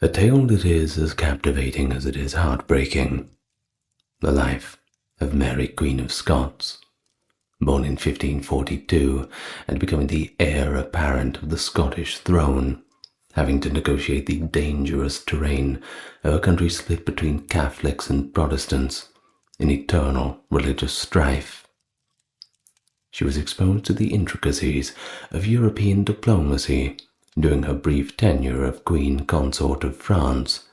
A tale that is as captivating as it is heartbreaking. The life of Mary, Queen of Scots, born in 1542 and becoming the heir apparent of the Scottish throne, having to negotiate the dangerous terrain of a country split between Catholics and Protestants in eternal religious strife. She was exposed to the intricacies of European diplomacy during her brief tenure of Queen Consort of France,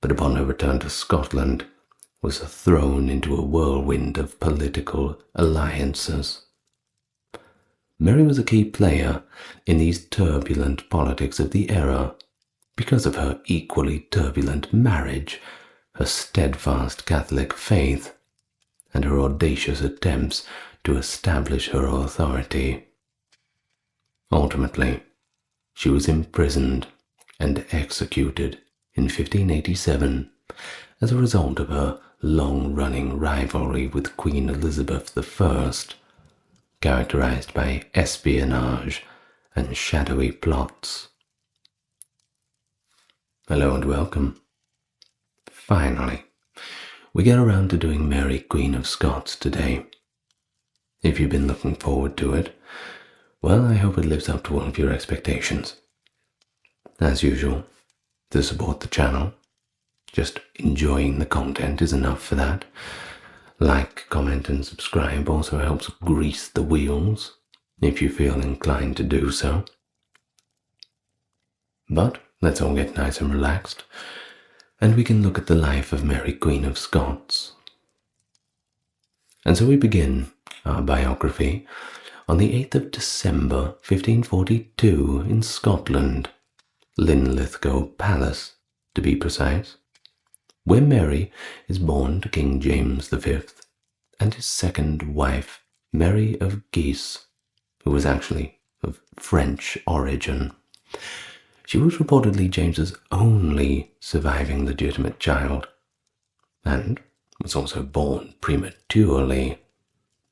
but upon her return to Scotland was thrown into a whirlwind of political alliances. Mary was a key player in these turbulent politics of the era because of her equally turbulent marriage, her steadfast Catholic faith, and her audacious attempts to establish her authority. Ultimately, she was imprisoned and executed in 1587 as a result of her long-running rivalry with Queen Elizabeth I, characterized by espionage and shadowy plots. Hello and welcome. Finally, we get around to doing Mary, Queen of Scots today. If you've been looking forward to it, well, I hope it lives up to all of your expectations. As usual, to support the channel, just enjoying the content is enough for that. Like, comment and subscribe also helps grease the wheels if you feel inclined to do so. But let's all get nice and relaxed, and we can look at the life of Mary, Queen of Scots. And so we begin our biography on the 8th of December 1542 in Scotland, Linlithgow Palace to be precise, where Mary is born to King James V and his second wife, Mary of Guise, who was actually of French origin. She was reportedly James's only surviving legitimate child, and was also born prematurely,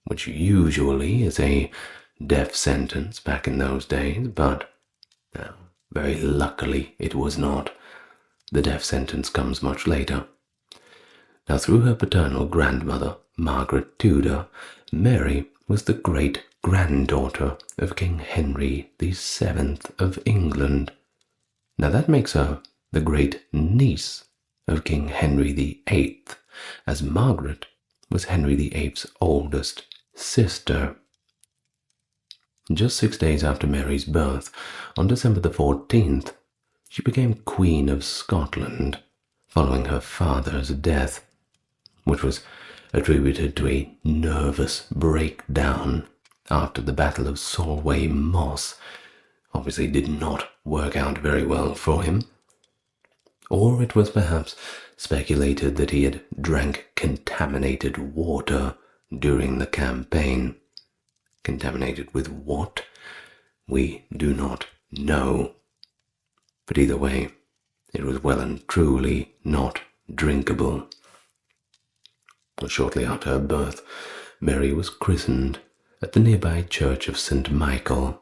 which usually is a death sentence back in those days, but very luckily it was not. The death sentence comes much later. Now, through her paternal grandmother, Margaret Tudor, Mary was the great-granddaughter of King Henry VII of England. Now that makes her the great-niece of King Henry VIII, as Margaret was Henry VIII's oldest sister. Just 6 days after Mary's birth, on December the 14th, she became Queen of Scotland, following her father's death, which was attributed to a nervous breakdown after the Battle of Solway Moss. Obviously did not work out very well for him. Or it was perhaps speculated that he had drank contaminated water during the campaign. Contaminated with what? We do not know. But either way, it was well and truly not drinkable. Shortly after her birth, Mary was christened at the nearby church of St. Michael.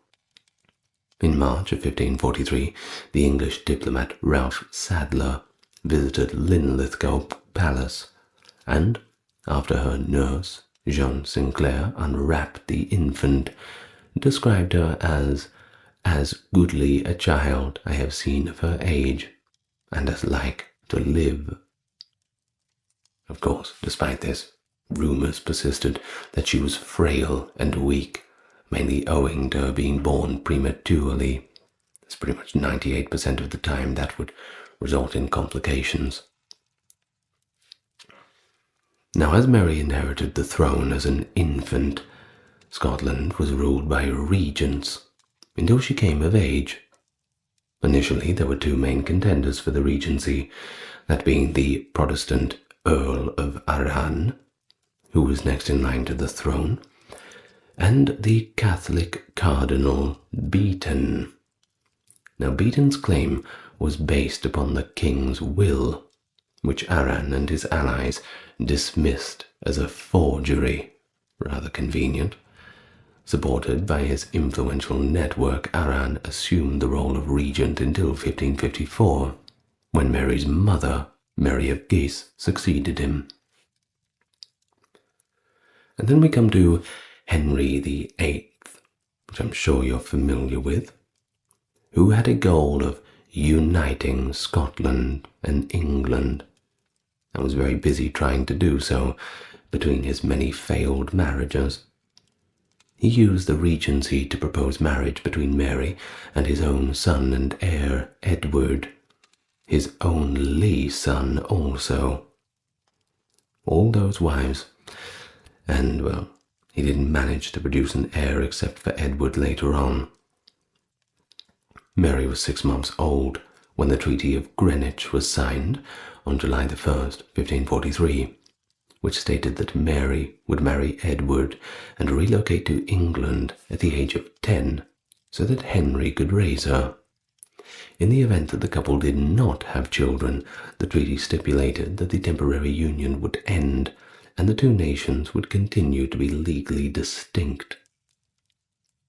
In March of 1543, the English diplomat Ralph Sadler visited Linlithgow Palace, and, after her nurse, Jean Sinclair, unwrapped the infant, described her as goodly a child I have seen of her age, and as like to live. Of course, despite this, rumours persisted that she was frail and weak, mainly owing to her being born prematurely. It's pretty much 98% of the time that would result in complications. Now, as Mary inherited the throne as an infant, Scotland was ruled by regents until she came of age. Initially, there were two main contenders for the regency, that being the Protestant Earl of Arran, who was next in line to the throne, and the Catholic Cardinal Beaton. Now, Beaton's claim was based upon the king's will, which Arran and his allies dismissed as a forgery, rather convenient. Supported by his influential network, Arran assumed the role of regent until 1554, when Mary's mother, Mary of Guise, succeeded him. And then we come to Henry VIII, which I'm sure you're familiar with, who had a goal of uniting Scotland and England, and was very busy trying to do so between his many failed marriages. He used the regency to propose marriage between Mary and his own son and heir, Edward, his only son also. All those wives, and, well, he didn't manage to produce an heir except for Edward later on. Mary was 6 months old when the Treaty of Greenwich was signed on July the 1st, 1543, which stated that Mary would marry Edward and relocate to England at the age of 10 so that Henry could raise her. In the event that the couple did not have children, the treaty stipulated that the temporary union would end and the two nations would continue to be legally distinct.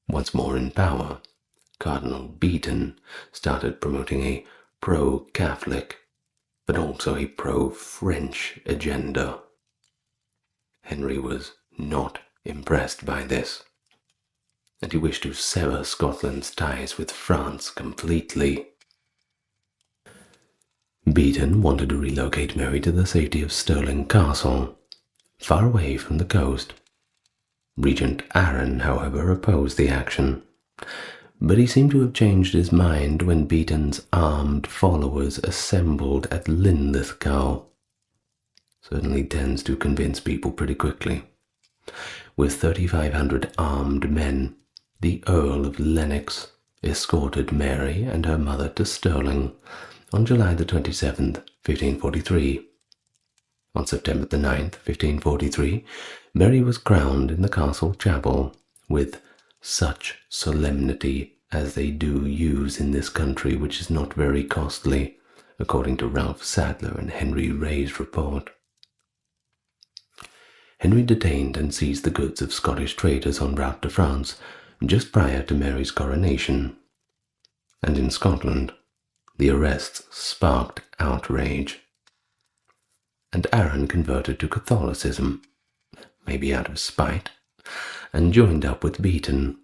Once more in power, Cardinal Beaton started promoting a pro-Catholic, but also a pro-French agenda. Henry was not impressed by this, and he wished to sever Scotland's ties with France completely. Beaton wanted to relocate Mary to the safety of Stirling Castle, far away from the coast. Regent Arran, however, opposed the action, but he seemed to have changed his mind when Beaton's armed followers assembled at Linlithgow. Certainly tends to convince people pretty quickly. With 3,500 armed men, the Earl of Lennox escorted Mary and her mother to Stirling on July the 27th, 1543. On September the 9th, 1543, Mary was crowned in the castle chapel with such solemnity as they do use in this country, which is not very costly, according to Ralph Sadler and Henry Ray's report. Henry detained and seized the goods of Scottish traders en route to France just prior to Mary's coronation. And in Scotland, the arrests sparked outrage. And Arran converted to Catholicism, maybe out of spite, and joined up with Beaton.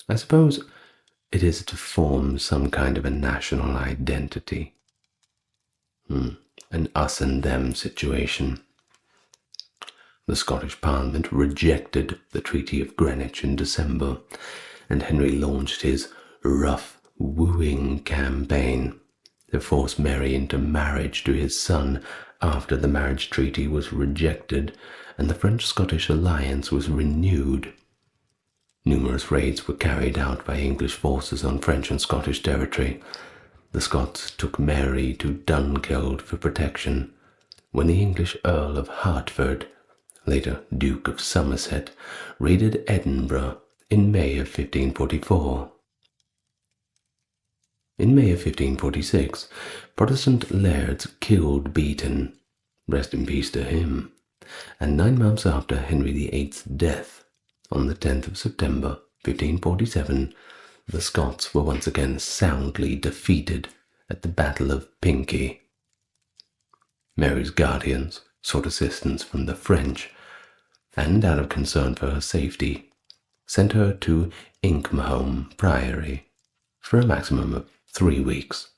I suppose it is to form some kind of a national identity. An us and them situation. The Scottish Parliament rejected the Treaty of Greenwich in December, and Henry launched his rough wooing campaign to force Mary into marriage to his son after the marriage treaty was rejected and the French-Scottish alliance was renewed. Numerous raids were carried out by English forces on French and Scottish territory. The Scots took Mary to Dunkeld for protection, when the English Earl of Hertford, later Duke of Somerset, raided Edinburgh in May of 1544. In May of 1546, Protestant lairds killed Beaton, rest in peace to him, and 9 months after Henry VIII's death, on the 10th of September 1547, the Scots were once again soundly defeated at the Battle of Pinkie. Mary's guardians sought assistance from the French, and out of concern for her safety, sent her to Inchmahome Priory for a maximum of 3 weeks,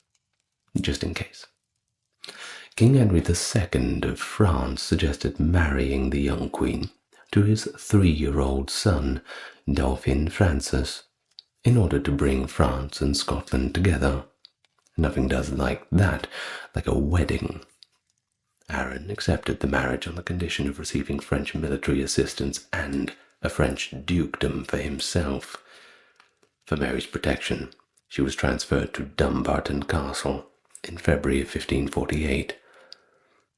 just in case. King Henry II of France suggested marrying the young queen to his 3-year-old son, Dauphin Francis, in order to bring France and Scotland together. Nothing does like that, like a wedding. Arran accepted the marriage on the condition of receiving French military assistance and a French dukedom for himself. For Mary's protection, she was transferred to Dumbarton Castle in February of 1548.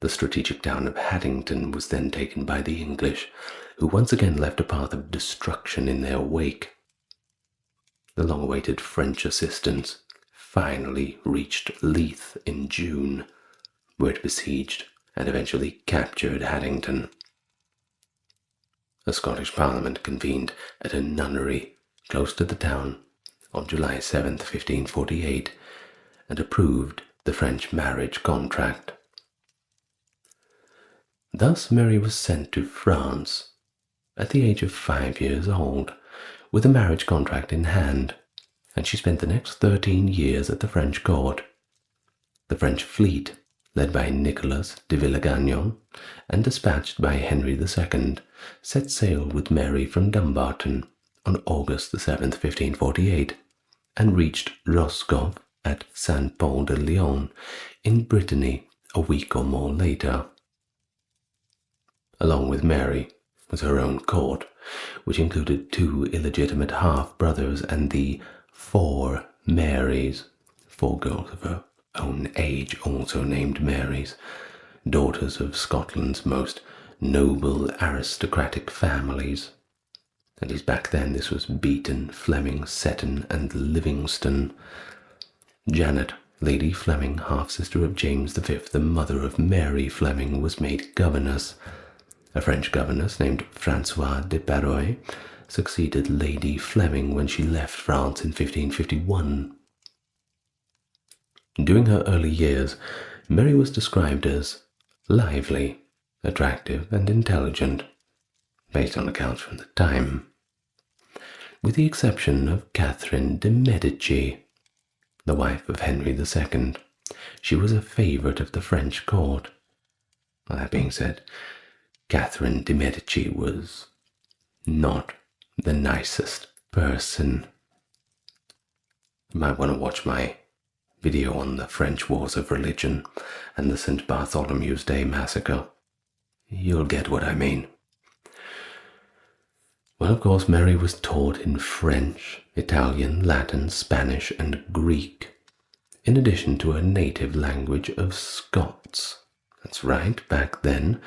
The strategic town of Haddington was then taken by the English, who once again left a path of destruction in their wake. The long-awaited French assistance finally reached Leith in June, where it besieged and eventually captured Haddington. A Scottish Parliament convened at a nunnery close to the town on July 7, 1548, and approved the French marriage contract. Thus Mary was sent to France at the age of 5 years old, with a marriage contract in hand, and she spent the next 13 years at the French court. The French fleet, led by Nicolas de Villegagnon and dispatched by Henry II, set sail with Mary from Dumbarton on August 7, 1548, and reached Roscoff at Saint-Paul-de-Léon in Brittany a week or more later. Along with Mary was her own court, which included 2 illegitimate half-brothers and the 4 Marys, 4 girls of her own age, also named Marys, daughters of Scotland's most noble aristocratic families. At least back then this was Beaton, Fleming, Seton, and Livingston. Janet, Lady Fleming, half-sister of James V, the mother of Mary Fleming, was made governess. A French governess named Françoise de Paroy succeeded Lady Fleming when she left France in 1551. During her early years, Mary was described as lively, attractive, and intelligent, based on accounts from the time. With the exception of Catherine de' Medici, the wife of Henry II, she was a favourite of the French court. That being said, Catherine de' Medici was not the nicest person. You might want to watch my video on the French Wars of Religion and the St. Bartholomew's Day Massacre. You'll get what I mean. Well, of course, Mary was taught in French, Italian, Latin, Spanish, and Greek, in addition to her native language of Scots. That's right, back then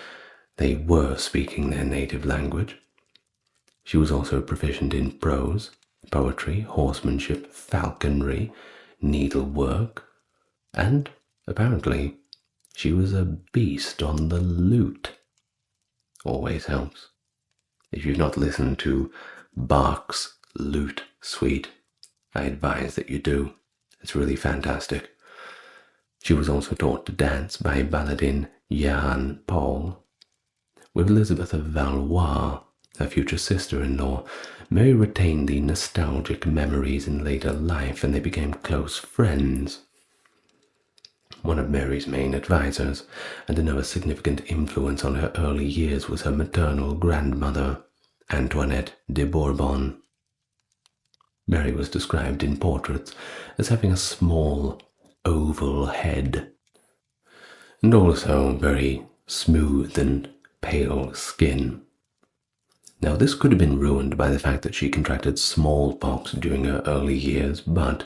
they were speaking their native language. She was also proficient in prose, poetry, horsemanship, falconry, needlework, and, apparently, she was a beast on the lute. Always helps. If you've not listened to Bach's Lute Suite, I advise that you do. It's really fantastic. She was also taught to dance by balladin Jehan Paul. With Elizabeth of Valois, her future sister-in-law, Mary retained the nostalgic memories in later life, and they became close friends. One of Mary's main advisors, and another significant influence on her early years, was her maternal grandmother, Antoinette de Bourbon. Mary was described in portraits as having a small, oval head, and also very smooth and pale skin. Now, this could have been ruined by the fact that she contracted smallpox during her early years, but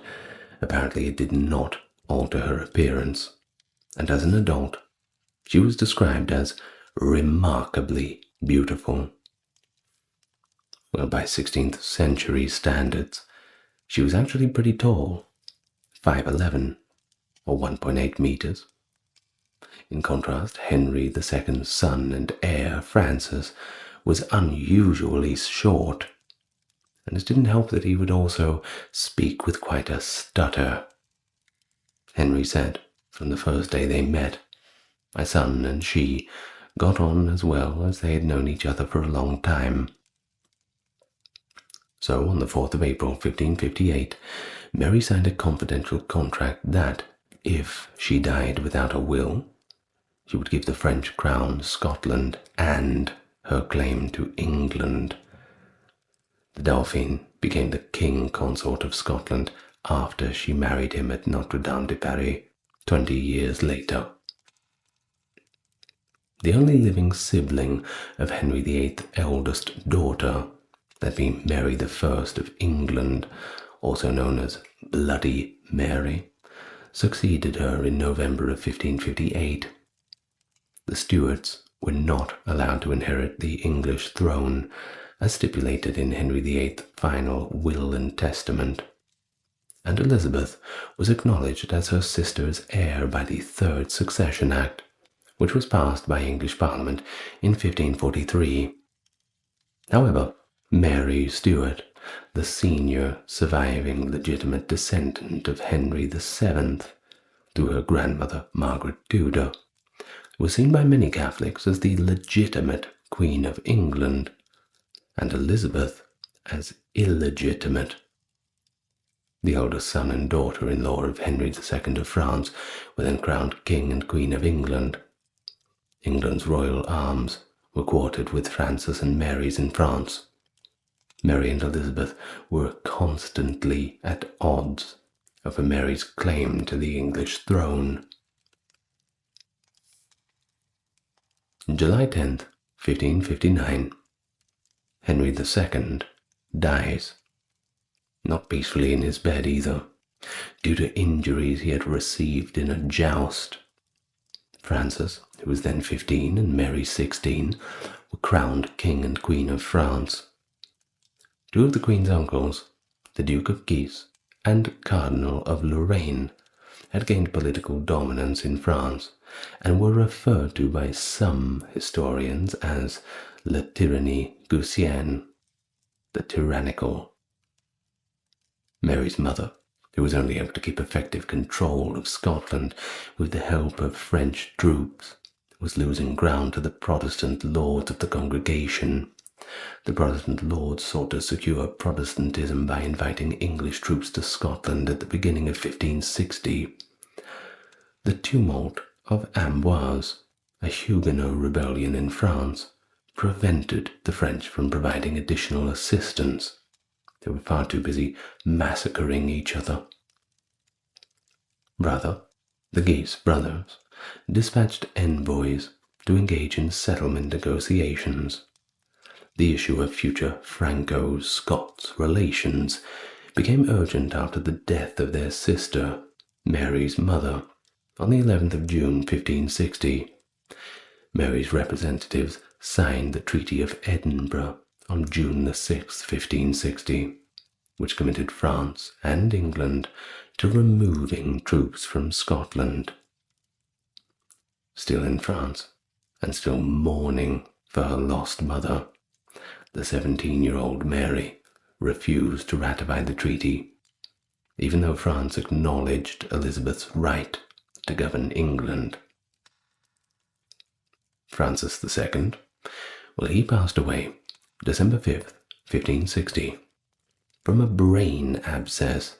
apparently it did not alter her appearance, and as an adult, she was described as remarkably beautiful. Well, by 16th century standards, she was actually pretty tall, 5'11", or 1.8 meters. In contrast, Henry II's son and heir, Francis, was unusually short, and it didn't help that he would also speak with quite a stutter. Henry said, from the first day they met, my son and she got on as well as they had known each other for a long time. So, on the 4th of April, 1558, Mary signed a confidential contract that, if she died without a will, she would give the French crown Scotland and her claim to England. The Dauphin became the King Consort of Scotland after she married him at Notre Dame de Paris 20 years later. The only living sibling of Henry VIII's eldest daughter, that being Mary I of England, also known as Bloody Mary, succeeded her in November of 1558. The Stuarts were not allowed to inherit the English throne, as stipulated in Henry VIII's final will and testament, and Elizabeth was acknowledged as her sister's heir by the Third Succession Act, which was passed by English Parliament in 1543. However, Mary Stuart, the senior surviving legitimate descendant of Henry VII, through her grandmother Margaret Tudor, was seen by many Catholics as the legitimate Queen of England, and Elizabeth as illegitimate. The oldest son and daughter-in-law of Henry II of France were then crowned King and Queen of England. England's royal arms were quartered with Francis and Mary's in France. Mary and Elizabeth were constantly at odds over Mary's claim to the English throne. July 10th, 1559, Henry II dies. Not peacefully in his bed either, due to injuries he had received in a joust. Francis, who was then 15, and Mary 16, were crowned King and Queen of France. Two of the Queen's uncles, the Duke of Guise and Cardinal of Lorraine, had gained political dominance in France and were referred to by some historians as la tyrannie Guisienne, the tyrannical. Mary's mother, who was only able to keep effective control of Scotland with the help of French troops, was losing ground to the Protestant lords of the congregation. The Protestant lords sought to secure Protestantism by inviting English troops to Scotland at the beginning of 1560. The tumult of Amboise, a Huguenot rebellion in France, prevented the French from providing additional assistance. They were far too busy massacring each other. Rather, the Guise brothers dispatched envoys to engage in settlement negotiations. The issue of future Franco-Scots relations became urgent after the death of their sister, Mary's mother, on the 11th of June 1560. Mary's representatives signed the Treaty of Edinburgh on June the 6th, 1560, which committed France and England to removing troops from Scotland. Still in France, and still mourning for her lost mother, the 17-year-old Mary refused to ratify the treaty, even though France acknowledged Elizabeth's right to govern England. Francis II, well, he passed away December 5th, 1560, from a brain abscess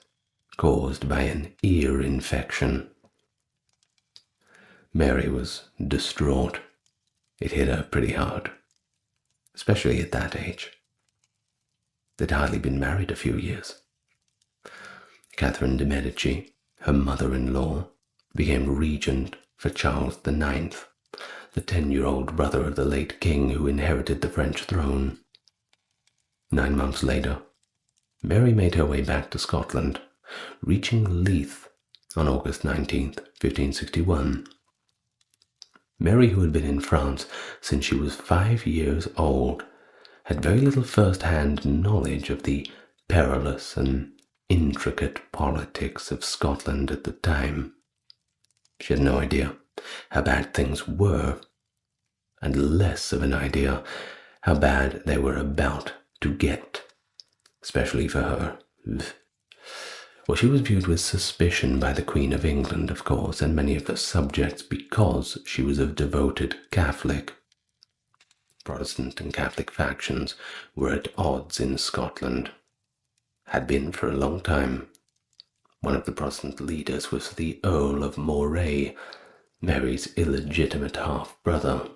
caused by an ear infection. Mary was distraught. It hit her pretty hard, especially at that age. They'd hardly been married a few years. Catherine de' Medici, her mother-in-law, became regent for Charles IX, the 10-year-old brother of the late king who inherited the French throne. 9 months later, Mary made her way back to Scotland, reaching Leith on August 19th, 1561. Mary, who had been in France since she was 5 years old, had very little first-hand knowledge of the perilous and intricate politics of Scotland at the time. She had no idea how bad things were, and less of an idea how bad they were about to get, especially for her. Well, she was viewed with suspicion by the Queen of England, of course, and many of her subjects because she was a devoted Catholic. Protestant and Catholic factions were at odds in Scotland, had been for a long time. One of the Protestant leaders was the Earl of Moray, Mary's illegitimate half-brother.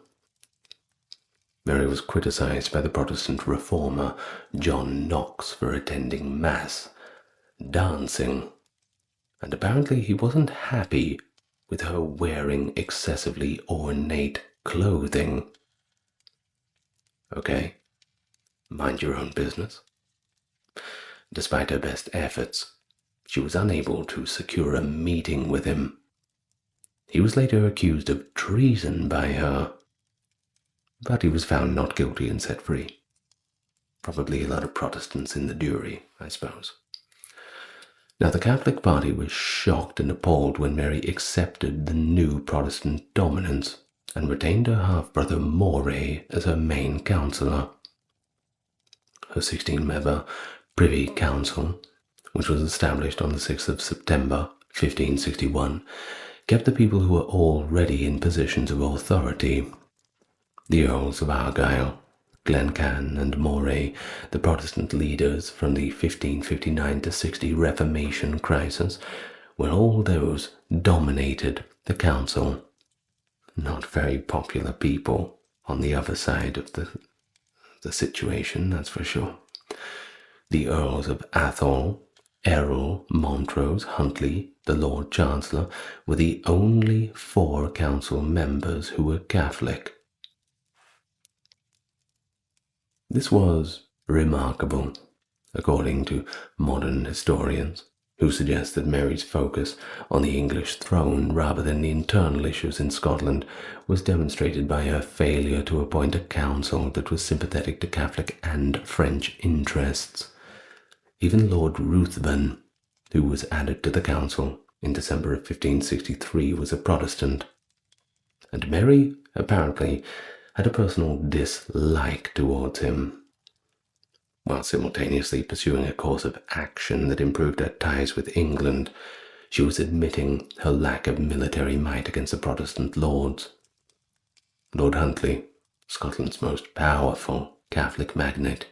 Mary was criticized by the Protestant reformer John Knox for attending Mass, dancing, and apparently he wasn't happy with her wearing excessively ornate clothing. Okay, mind your own business. Despite her best efforts, she was unable to secure a meeting with him. He was later accused of treason by her, but he was found not guilty and set free. Probably a lot of Protestants in the jury, I suppose. Now, the Catholic party was shocked and appalled when Mary accepted the new Protestant dominance and retained her half-brother Moray as her main counsellor. Her 16-member Privy Council, which was established on the 6th of September 1561, kept the people who were already in positions of authority, the Earls of Argyll, Glencairn and Moray, the Protestant leaders from the 1559 to 60 Reformation crisis, were all those dominated the council. Not very popular people on the other side of the situation, that's for sure. The Earls of Athol, Errol, Montrose, Huntley, the Lord Chancellor, were the only 4 council members who were Catholic. This was remarkable, according to modern historians, who suggest that Mary's focus on the English throne rather than the internal issues in Scotland was demonstrated by her failure to appoint a council that was sympathetic to Catholic and French interests. Even Lord Ruthven, who was added to the council in December of 1563, was a Protestant, and Mary apparently had a personal dislike towards him, while simultaneously pursuing a course of action that improved her ties with England. She was admitting her lack of military might against the Protestant lords. Lord Huntley, Scotland's most powerful Catholic magnate,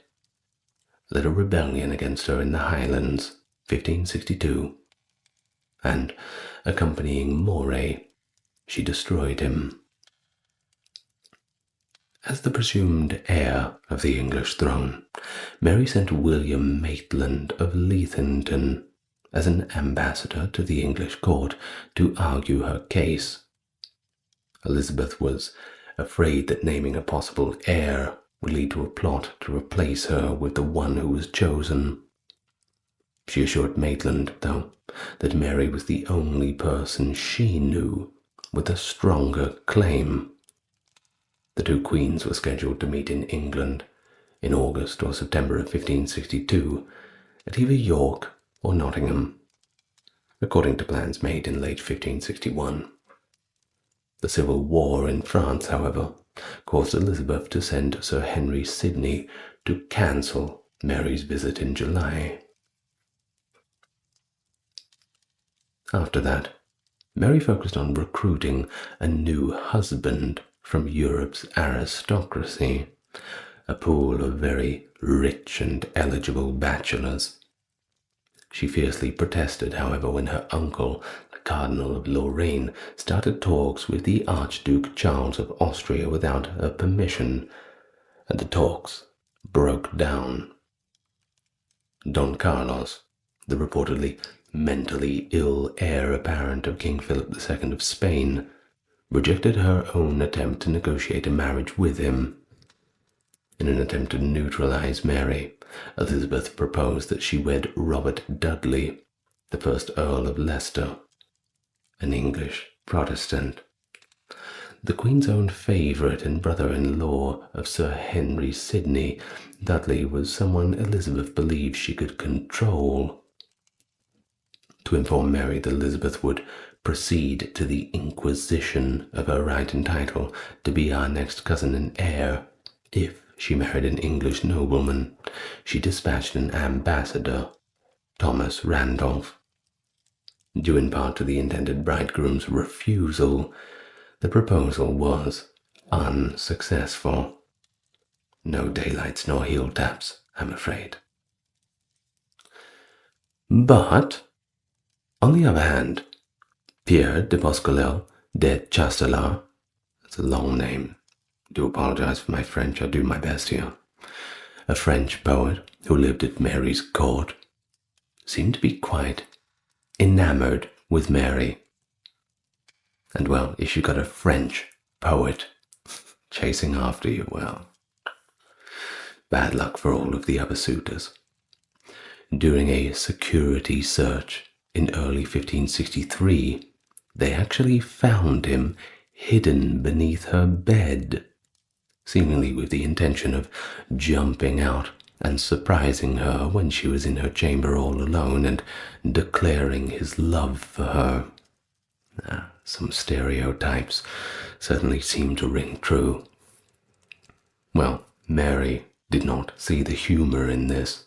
led a rebellion against her in the Highlands, 1562, and, accompanying Moray, she destroyed him. As the presumed heir of the English throne, Mary sent William Maitland of Leithington as an ambassador to the English court to argue her case. Elizabeth was afraid that naming a possible heir would lead to a plot to replace her with the one who was chosen. She assured Maitland, though, that Mary was the only person she knew with a stronger claim. The 2 queens were scheduled to meet in England in August or September of 1562 at either York or Nottingham, according to plans made in late 1561. The civil war in France, however, caused Elizabeth to send Sir Henry Sidney to cancel Mary's visit in July. After that, Mary focused on recruiting a new husband from Europe's aristocracy, a pool of very rich and eligible bachelors. She fiercely protested, however, when her uncle, the Cardinal of Lorraine, started talks with the Archduke Charles of Austria without her permission, and the talks broke down. Don Carlos, the reportedly mentally ill heir apparent of King Philip II of Spain, rejected her own attempt to negotiate a marriage with him. In an attempt to neutralize Mary, Elizabeth proposed that she wed Robert Dudley, the first Earl of Leicester, an English Protestant. The Queen's own favourite and brother-in-law of Sir Henry Sidney, Dudley was someone Elizabeth believed she could control. To inform Mary that Elizabeth would proceed to the inquisition of her right and title to be our next cousin and heir if she married an English nobleman, she dispatched an ambassador, Thomas Randolph. Due in part to the intended bridegroom's refusal, the proposal was unsuccessful. No daylights nor heel taps, I'm afraid. But, on the other hand, Pierre de Boscalel de Chastelar, that's a long name, do apologize for my French, I'll do my best here, a French poet who lived at Mary's court, seemed to be quite enamored with Mary. And well, if you got a French poet chasing after you, well, bad luck for all of the other suitors. During a security search in early 1563, they actually found him hidden beneath her bed, seemingly with the intention of jumping out and surprising her when she was in her chamber all alone and declaring his love for her. Some stereotypes certainly seem to ring true. Well, Mary did not see the humor in this,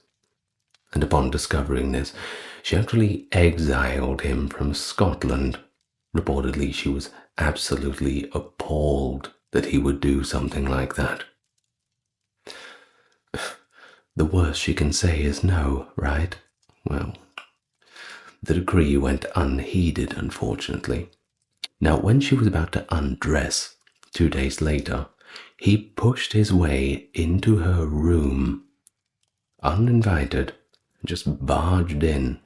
and upon discovering this, she actually exiled him from Scotland Reportedly, she was absolutely appalled that he would do something like that. The worst she can say is no, right? Well, the decree went unheeded, unfortunately. Now, when she was about to undress 2 days later, he pushed his way into her room, uninvited, just barged in.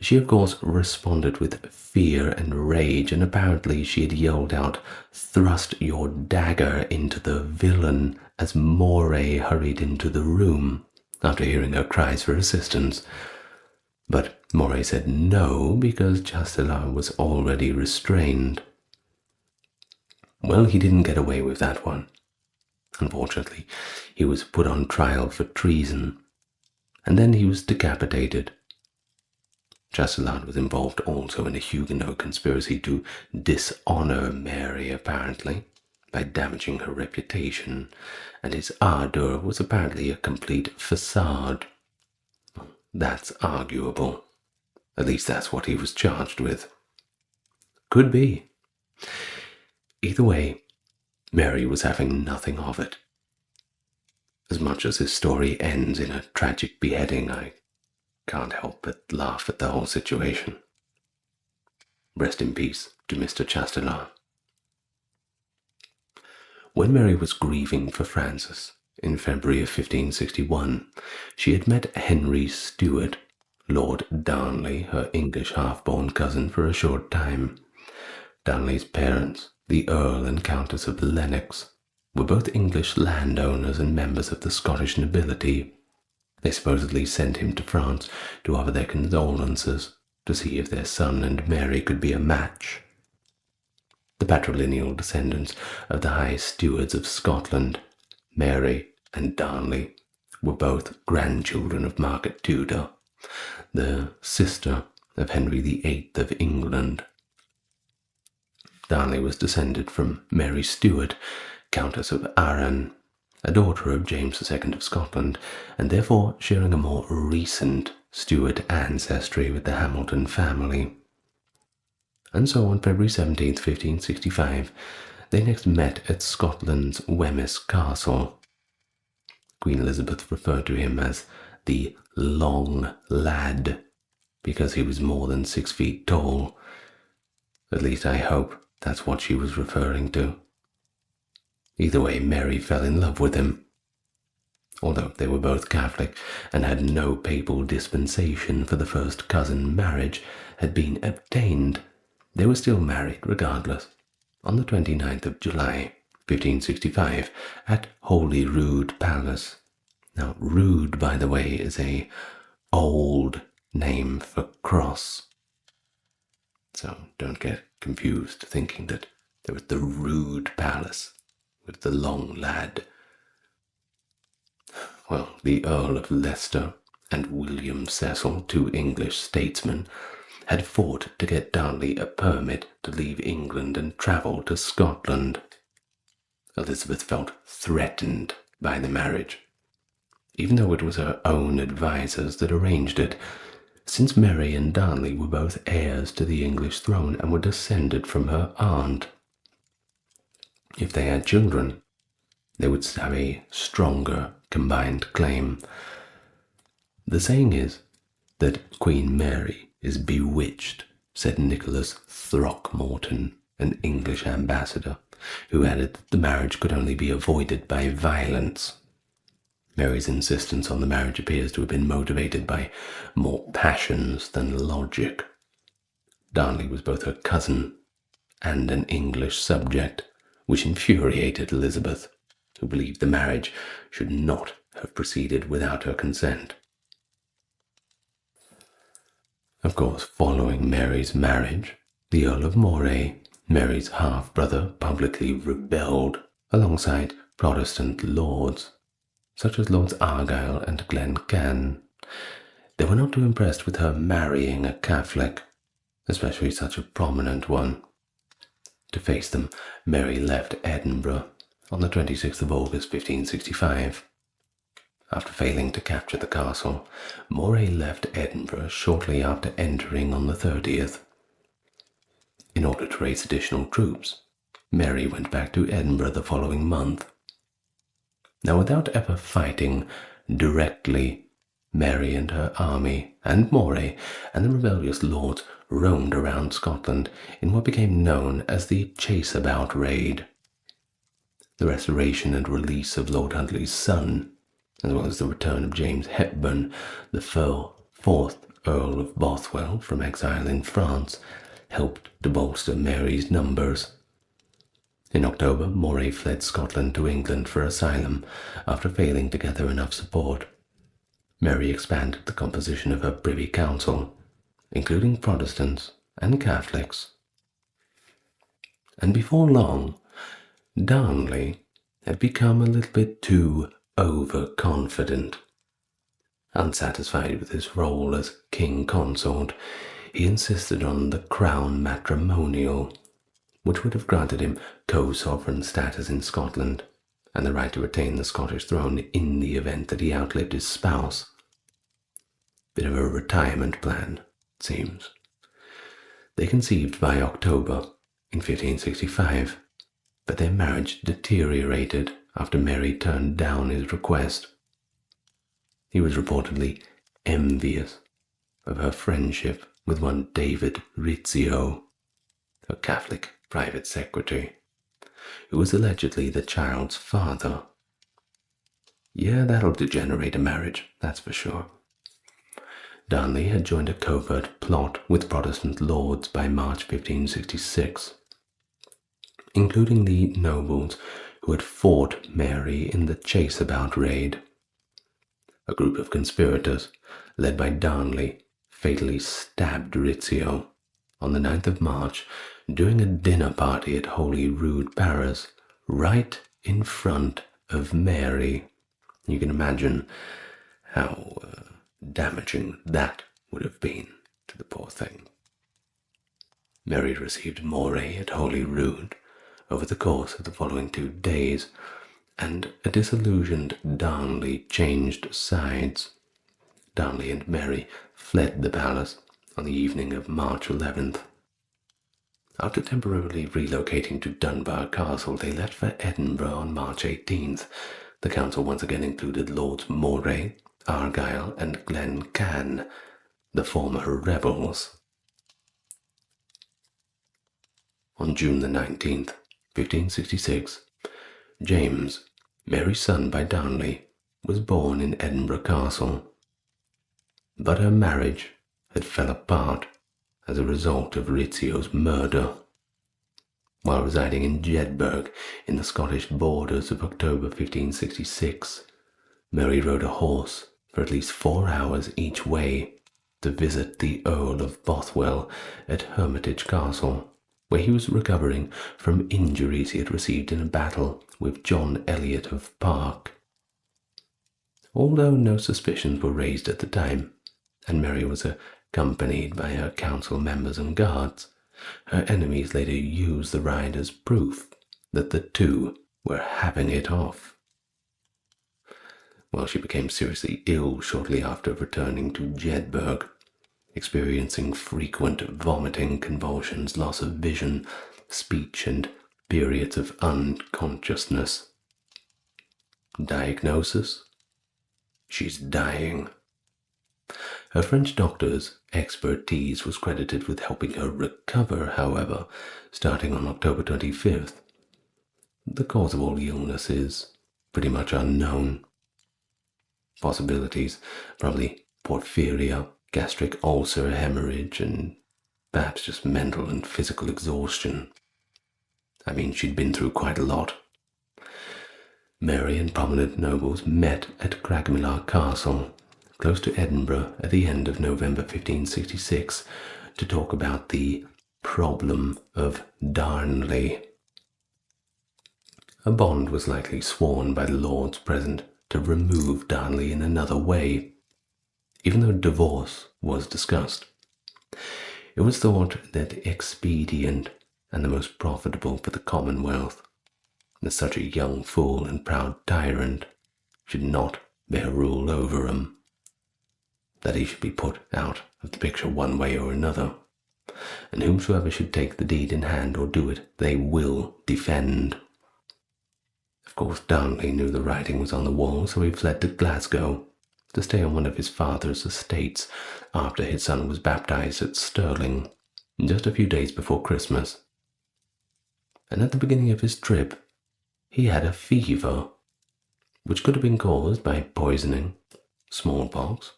She, of course, responded with fear and rage, and apparently she had yelled out, "Thrust your dagger into the villain," as Moray hurried into the room after hearing her cries for assistance. But Moray said no, because Chastelain was already restrained. Well, he didn't get away with that one. Unfortunately, he was put on trial for treason, and then he was decapitated. Chastelain was involved also in a Huguenot conspiracy to dishonor Mary, apparently, by damaging her reputation, and his ardor was apparently a complete facade. That's arguable. At least that's what he was charged with. Could be. Either way, Mary was having nothing of it. As much as his story ends in a tragic beheading, I can't help but laugh at the whole situation. Rest in peace to Mr. Chastelain. When Mary was grieving for Francis in February of 1561, she had met Henry Stuart, Lord Darnley, her English half-born cousin, for a short time. Darnley's parents, the Earl and Countess of Lennox, were both English landowners and members of the Scottish nobility. They supposedly sent him to France to offer their condolences, to see if their son and Mary could be a match. The patrilineal descendants of the High Stewards of Scotland, Mary and Darnley, were both grandchildren of Margaret Tudor, the sister of Henry VIII of England. Darnley was descended from Mary Stuart, Countess of Arran, a daughter of James II of Scotland, and therefore sharing a more recent Stuart ancestry with the Hamilton family. And so on February 17, 1565, they next met at Scotland's Wemyss Castle. Queen Elizabeth referred to him as the long lad, because he was more than 6 feet tall. At least I hope that's what she was referring to. Either way, Mary fell in love with him. Although they were both Catholic and had no papal dispensation for the first cousin marriage had been obtained, they were still married regardless, on the 29th of July, 1565, at Holyrood Palace. Now, Rood, by the way, is a old name for cross. So don't get confused thinking that there was the Rood Palace with the long lad. Well, the Earl of Leicester and William Cecil, 2 English statesmen, had fought to get Darnley a permit to leave England and travel to Scotland. Elizabeth felt threatened by the marriage, even though it was her own advisers that arranged it, since Mary and Darnley were both heirs to the English throne and were descended from her aunt. If they had children, they would have a stronger combined claim. The saying is that Queen Mary is bewitched, said Nicholas Throckmorton, an English ambassador, who added that the marriage could only be avoided by violence. Mary's insistence on the marriage appears to have been motivated by more passions than logic. Darnley was both her cousin and an English subject, which infuriated Elizabeth, who believed the marriage should not have proceeded without her consent. Of course, following Mary's marriage, the Earl of Moray, Mary's half-brother, publicly rebelled alongside Protestant lords, such as Lords Argyll and Glencairn. They were not too impressed with her marrying a Catholic, especially such a prominent one. To face them, Mary left Edinburgh on the 26th of August 1565. After failing to capture the castle, Moray left Edinburgh shortly after entering on the 30th. in order to raise additional troops, Mary went back to Edinburgh the following month. Now, without ever fighting directly, Mary and her army, and Moray and the rebellious lords roamed around Scotland in what became known as the Chase-About Raid. The restoration and release of Lord Huntley's son, as well as the return of James Hepburn, the fourth Earl of Bothwell, from exile in France, helped to bolster Mary's numbers. In October, Moray fled Scotland to England for asylum after failing to gather enough support. Mary expanded the composition of her Privy Council, including Protestants and Catholics. And before long, Darnley had become a little bit too overconfident. Unsatisfied with his role as King Consort, he insisted on the crown matrimonial, which would have granted him co-sovereign status in Scotland and the right to retain the Scottish throne in the event that he outlived his spouse. Bit of a retirement plan, it seems. They conceived by October in 1565, but their marriage deteriorated after Mary turned down his request. He was reportedly envious of her friendship with one David Rizzio, her Catholic private secretary, who was allegedly the child's father. Yeah, that'll degenerate a marriage, that's for sure. Darnley had joined a covert plot with Protestant lords by March 1566, including the nobles who had fought Mary in the Chase-About Raid. A group of conspirators, led by Darnley, fatally stabbed Rizzio on the 9th of March during a dinner party at Holyrood, Paris, right in front of Mary. You can imagine how damaging that would have been to the poor thing. Mary received Moray at Holyrood over the course of the following 2 days, and a disillusioned Darnley changed sides. Darnley and Mary fled the palace on the evening of March 11th. After temporarily relocating to Dunbar Castle, they left for Edinburgh on March 18th. The council once again included Lords Moray, Argyll, and Glencairn, the former rebels. On June the 19th, 1566, James, Mary's son by Darnley, was born in Edinburgh Castle. But her marriage had fell apart as a result of Rizzio's murder. While residing in Jedburgh in the Scottish borders of October 1566, Mary rode a horse for at least 4 hours each way to visit the Earl of Bothwell at Hermitage Castle, where he was recovering from injuries he had received in a battle with John Eliot of Park. Although no suspicions were raised at the time, and Mary was accompanied by her council members and guards, her enemies later used the ride as proof that the two were having it off. Well, she became seriously ill shortly after returning to Jedburgh, experiencing frequent vomiting, convulsions, loss of vision, speech, and periods of unconsciousness. Diagnosis? She's dying. Her French doctor's expertise was credited with helping her recover, however, starting on October 25th. The cause of all the illness is pretty much unknown. Possibilities: probably porphyria, gastric ulcer, hemorrhage, and perhaps just mental and physical exhaustion. I mean, she'd been through quite a lot. Mary and prominent nobles met at Cragmillar Castle, close to Edinburgh, at the end of November 1566, to talk about the problem of Darnley. A bond was likely sworn by the lords present to remove Darnley in another way, even though divorce was discussed. It was thought that expedient and the most profitable for the Commonwealth, that such a young fool and proud tyrant should not bear rule over him, that he should be put out of the picture one way or another. and whomsoever should take the deed in hand or do it, they will defend. Of course, Darnley knew the writing was on the wall, so he fled to Glasgow to stay on one of his father's estates after his son was baptized at Stirling, just a few days before Christmas. And at the beginning of his trip, he had a fever, which could have been caused by poisoning, smallpox,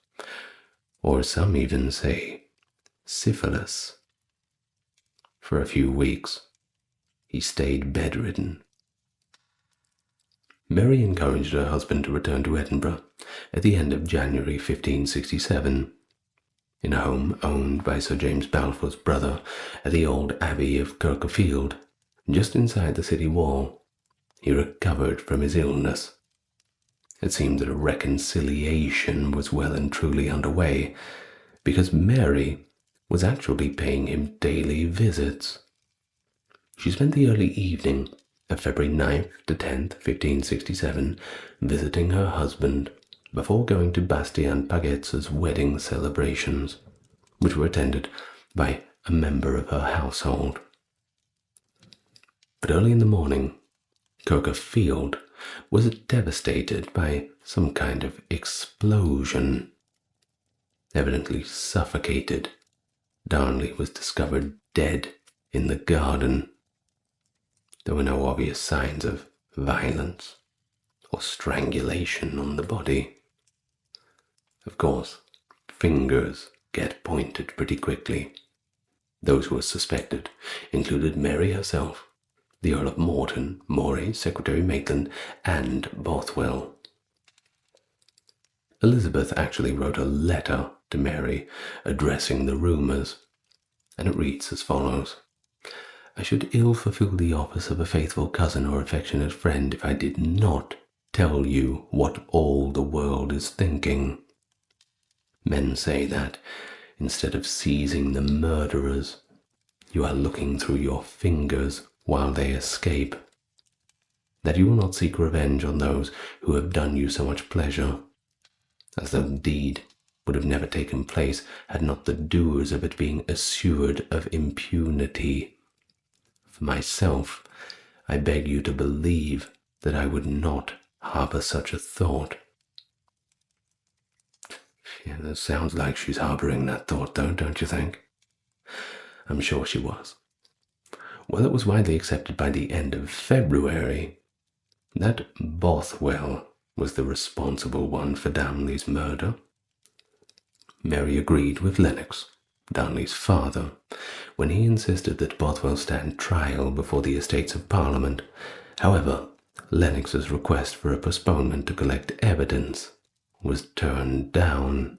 or some even say syphilis. For a few weeks, he stayed bedridden. Mary encouraged her husband to return to Edinburgh at the end of January 1567, in a home owned by Sir James Balfour's brother at the old Abbey of Kirkfield, just inside the city wall. He recovered from his illness. It seemed that a reconciliation was well and truly underway, because Mary was actually paying him daily visits. She spent the early evening of February 9th to 10th, 1567, visiting her husband before going to Bastien Paget's wedding celebrations, which were attended by a member of her household. But early in the morning, Kirkfield was devastated by some kind of explosion. Evidently suffocated, Darnley was discovered dead in the garden. There were no obvious signs of violence or strangulation on the body. Of course, fingers get pointed pretty quickly. Those who were suspected included Mary herself, the Earl of Morton, Moray, Secretary Maitland, and Bothwell. Elizabeth actually wrote a letter to Mary addressing the rumours, and it reads as follows: I should ill fulfill the office of a faithful cousin or affectionate friend if I did not tell you what all the world is thinking. Men say that, instead of seizing the murderers, you are looking through your fingers while they escape, that you will not seek revenge on those who have done you so much pleasure, as though the deed would have never taken place had not the doers of it been assured of impunity. For myself, I beg you to believe that I would not harbor such a thought. Yeah, that sounds like she's harboring that thought, though, don't you think? I'm sure she was. Well, it was widely accepted by the end of February that Bothwell was the responsible one for Darnley's murder. Mary agreed with Lennox, Darnley's father, when he insisted that Bothwell stand trial before the Estates of Parliament. However, Lennox's request for a postponement to collect evidence was turned down.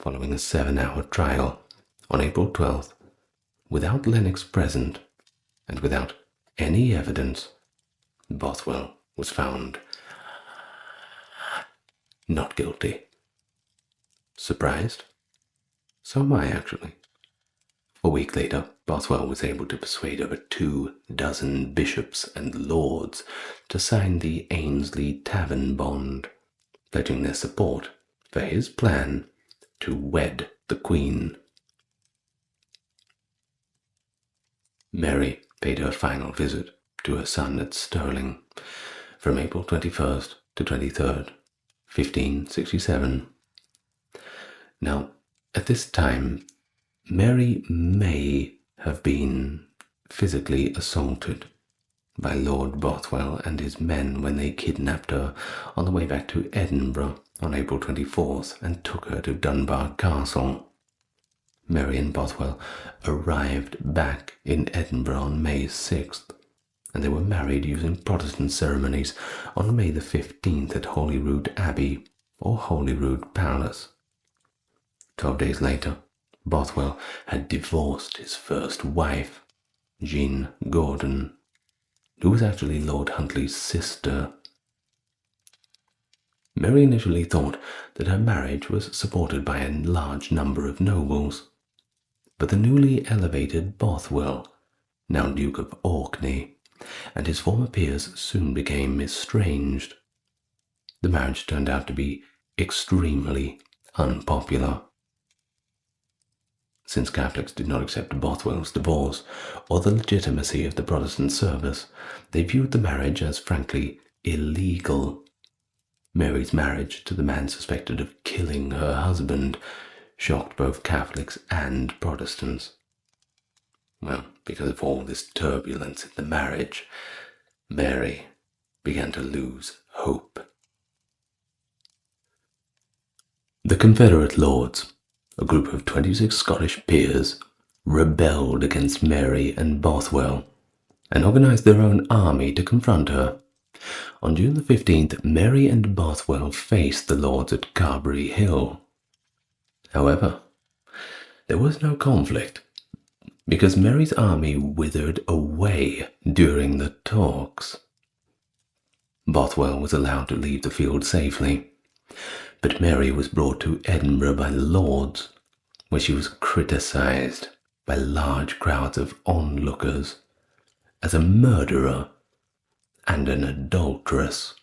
Following a 7-hour trial on April 12th, without Lennox present and without any evidence, Bothwell was found not guilty. Surprised? So am I, actually. A week later, Bothwell was able to persuade over 24 bishops and lords to sign the Ainsley Tavern Bond, pledging their support for his plan to wed the Queen. Mary paid her final visit to her son at Stirling from April 21st to 23rd, 1567. Now, at this time, Mary may have been physically assaulted by Lord Bothwell and his men when they kidnapped her on the way back to Edinburgh on April 24th and took her to Dunbar Castle. Mary and Bothwell arrived back in Edinburgh on May 6th, and they were married using Protestant ceremonies on May the 15th at Holyrood Abbey or Holyrood Palace. 12 days later, Bothwell had divorced his first wife, Jean Gordon, who was actually Lord Huntley's sister. Mary initially thought that her marriage was supported by a large number of nobles, but the newly elevated Bothwell, now Duke of Orkney, and his former peers soon became estranged. The marriage turned out to be extremely unpopular. since Catholics did not accept Bothwell's divorce or the legitimacy of the Protestant service, they viewed the marriage as frankly illegal. Mary's marriage to the man suspected of killing her husband shocked both Catholics and Protestants. Well, because of all this turbulence in the marriage, Mary began to lose hope. The Confederate Lords, a group of 26 Scottish peers, rebelled against Mary and Bothwell and organized their own army to confront her. On June the 15th, Mary and Bothwell faced the Lords at Carberry Hill. However, there was no conflict, because Mary's army withered away during the talks. Bothwell was allowed to leave the field safely, but Mary was brought to Edinburgh by the Lords, where she was criticized by large crowds of onlookers as a murderer and an adulteress.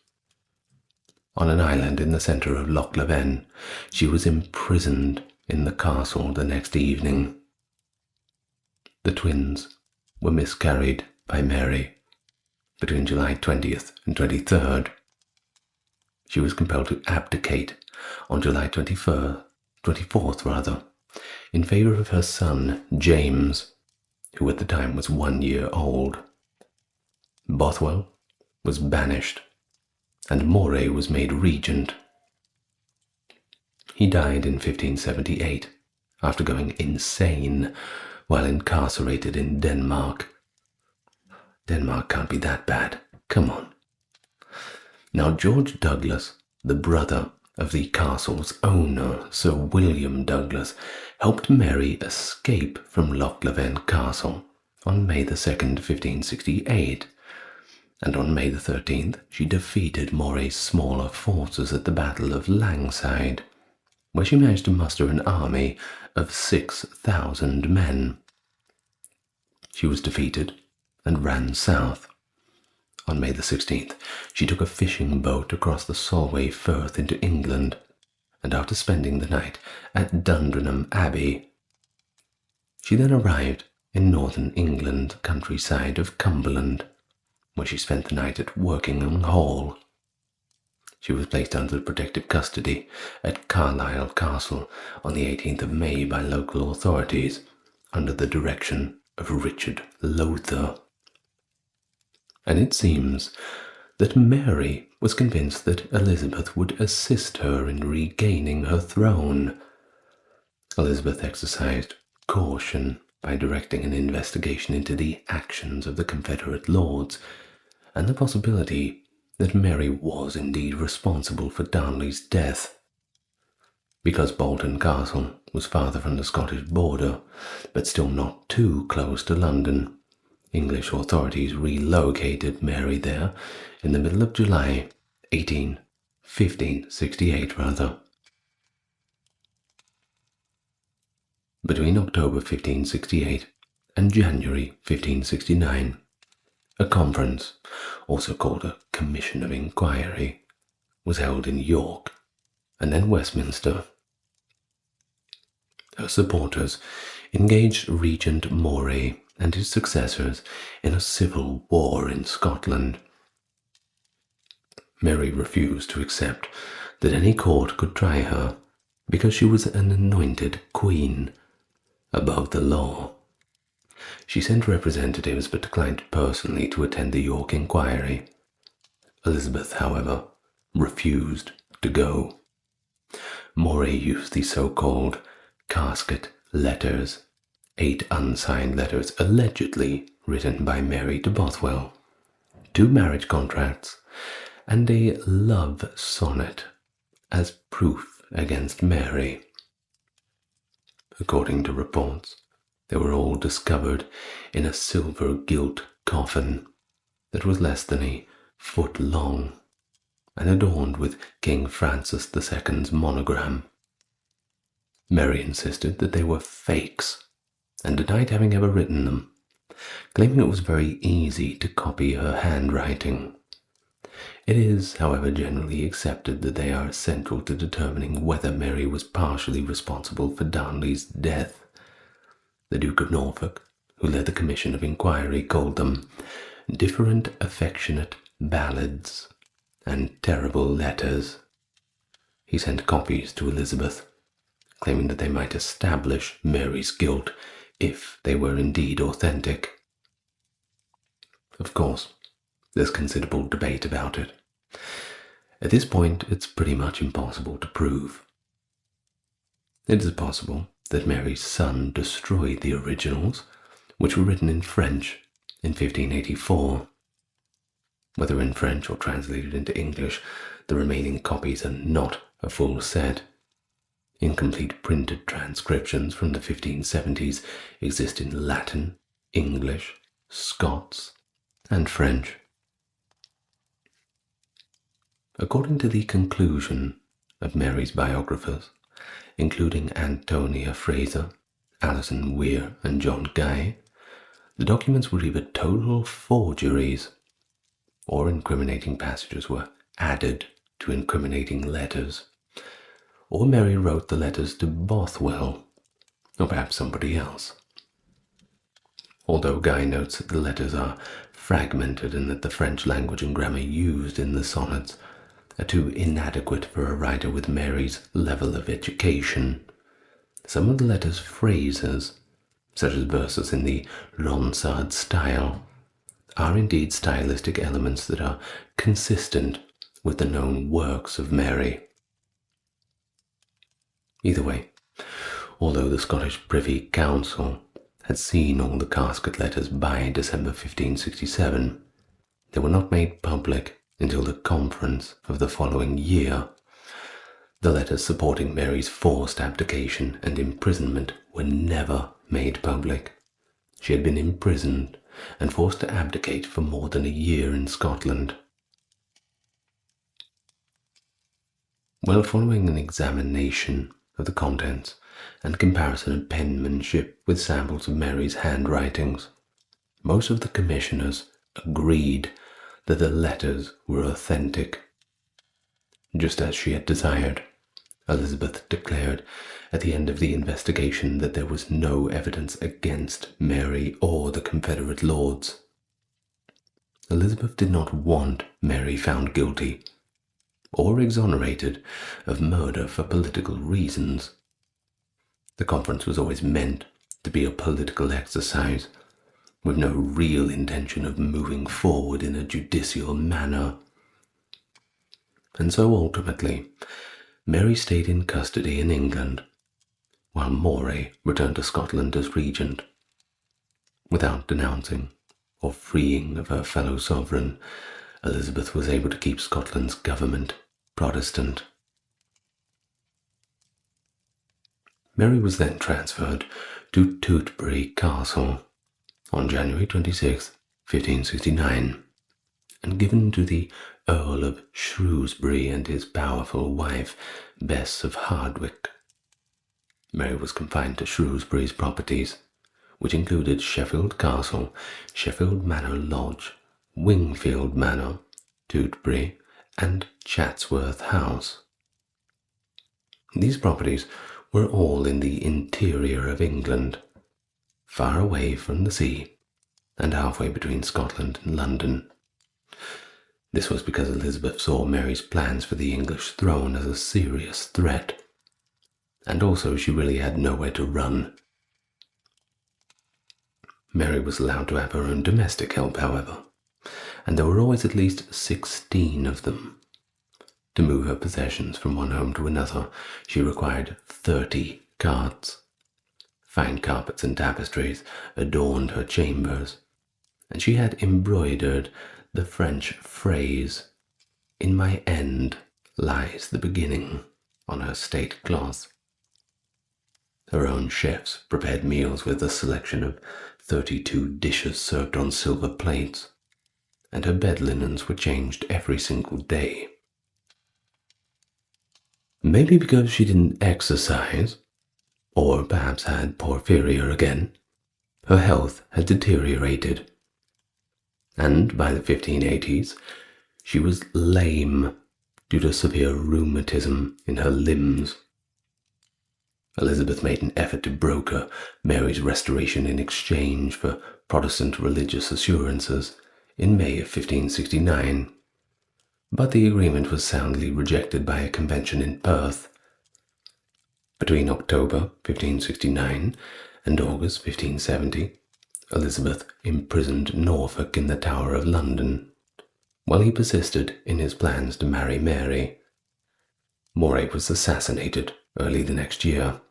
On an island in the centre of Loch Leven, she was imprisoned in the castle the next evening. The twins were miscarried by Mary between July 20th and 23rd. She was compelled to abdicate on July 24th, in favour of her son James, who at the time was 1 year old. Bothwell was banished, and Moray was made regent. He died in 1578 after going insane while incarcerated in Denmark. Denmark can't be that bad. Come on. Now George Douglas, the brother of the castle's owner, Sir William Douglas, helped Mary escape from Loch Leven Castle on May the 2nd, 1568, and on May the 13th she defeated Moray's smaller forces at the Battle of Langside, where she managed to muster an army of 6,000 men. She was defeated and ran south. On May the 16th, she took a fishing boat across the Solway Firth into England, and after spending the night at Dundrenham Abbey, she then arrived in northern England, countryside of Cumberland, where she spent the night at Workingham Hall. She was placed under protective custody at Carlisle Castle on the 18th of May by local authorities under the direction of Richard Lowther. And it seems that Mary was convinced that Elizabeth would assist her in regaining her throne. Elizabeth exercised caution by directing an investigation into the actions of the Confederate Lords and the possibility that Mary was indeed responsible for Darnley's death. Because Bolton Castle was farther from the Scottish border, but still not too close to London, English authorities relocated Mary there in the middle of July 1568. Between October 1568 and January 1569, a conference, also called a Commission of Inquiry, was held in York and then Westminster. Her supporters engaged Regent Moray and his successors in a civil war in Scotland. Mary refused to accept that any court could try her because she was an anointed queen above the law. She sent representatives but declined personally to attend the York inquiry. Elizabeth, however, refused to go. Moray used the so-called casket letters, 8 unsigned letters allegedly written by Mary to Bothwell, 2 marriage contracts, and a love sonnet as proof against Mary. According to reports, they were all discovered in a silver gilt coffin that was less than a foot long and adorned with King Francis II's monogram. Mary insisted that they were fakes and denied having ever written them, claiming it was very easy to copy her handwriting. It is, however, generally accepted that they are central to determining whether Mary was partially responsible for Darnley's death. The Duke of Norfolk, who led the commission of inquiry, called them different affectionate ballads and terrible letters. He sent copies to Elizabeth, claiming that they might establish Mary's guilt if they were indeed authentic. Of course, there's considerable debate about it. At this point, it's pretty much impossible to prove. It is possible that Mary's son destroyed the originals, which were written in French in 1584. Whether in French or translated into English, the remaining copies are not a full set. Incomplete printed transcriptions from the 1570s exist in Latin, English, Scots, and French. According to the conclusion of Mary's biographers, including Antonia Fraser, Alison Weir, and John Guise, the documents were either total forgeries or incriminating passages were added to incriminating letters, or Mary wrote the letters to Bothwell, or perhaps somebody else. Although Guy notes that the letters are fragmented and that the French language and grammar used in the sonnets are too inadequate for a writer with Mary's level of education, some of the letters' phrases, such as verses in the Ronsard style, are indeed stylistic elements that are consistent with the known works of Mary. Either way, although the Scottish Privy Council had seen all the casket letters by December 1567, they were not made public until the conference of the following year. The letters supporting Mary's forced abdication and imprisonment were never made public. She had been imprisoned and forced to abdicate for more than a year in Scotland. Well, following an examination of the contents and comparison of penmanship with samples of Mary's handwritings, most of the commissioners agreed that the letters were authentic. Just as she had desired, Elizabeth declared at the end of the investigation that there was no evidence against Mary or the Confederate lords. Elizabeth did not want Mary found guilty or exonerated of murder for political reasons. The conference was always meant to be a political exercise, with no real intention of moving forward in a judicial manner. And so ultimately, Mary stayed in custody in England, while Moray returned to Scotland as regent. Without denouncing or freeing of her fellow sovereign, Elizabeth was able to keep Scotland's government Protestant. Mary was then transferred to Tutbury Castle on January 26, 1569, and given to the Earl of Shrewsbury and his powerful wife, Bess of Hardwicke. Mary was confined to Shrewsbury's properties, which included Sheffield Castle, Sheffield Manor Lodge, Wingfield Manor, Tutbury, and Chatsworth House. These properties were all in the interior of England, far away from the sea and halfway between Scotland and London. This was because Elizabeth saw Mary's plans for the English throne as a serious threat, and also she really had nowhere to run. Mary was allowed to have her own domestic help, however, and there were always at least 16 of them. To move her possessions from one home to another, she required 30 carts. Fine carpets and tapestries adorned her chambers, and she had embroidered the French phrase, "In my end lies the beginning," on her state cloth. Her own chefs prepared meals with a selection of 32 dishes served on silver plates, and her bed linens were changed every single day. Maybe because she didn't exercise, or perhaps had porphyria again, her health had deteriorated, and by the 1580s she was lame due to severe rheumatism in her limbs. Elizabeth made an effort to broker Mary's restoration in exchange for Protestant religious assurances in May of 1569, but the agreement was soundly rejected by a convention in Perth. Between October 1569 and August 1570, Elizabeth imprisoned Norfolk in the Tower of London, while he persisted in his plans to marry Mary. Moray was assassinated early the next year.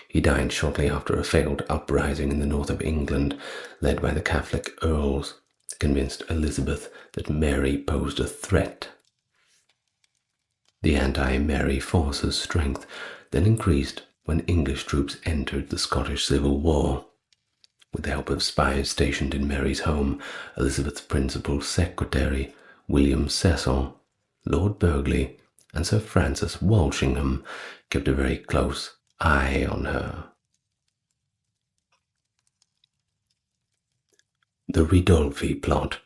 He died shortly after a failed uprising in the north of England, led by the Catholic earls, convinced Elizabeth that Mary posed a threat. The anti-Mary forces' strength then increased when English troops entered the Scottish Civil War. With the help of spies stationed in Mary's home, Elizabeth's principal secretary, William Cecil, Lord Burghley, and Sir Francis Walsingham kept a very close eye on her. The Ridolfi plot,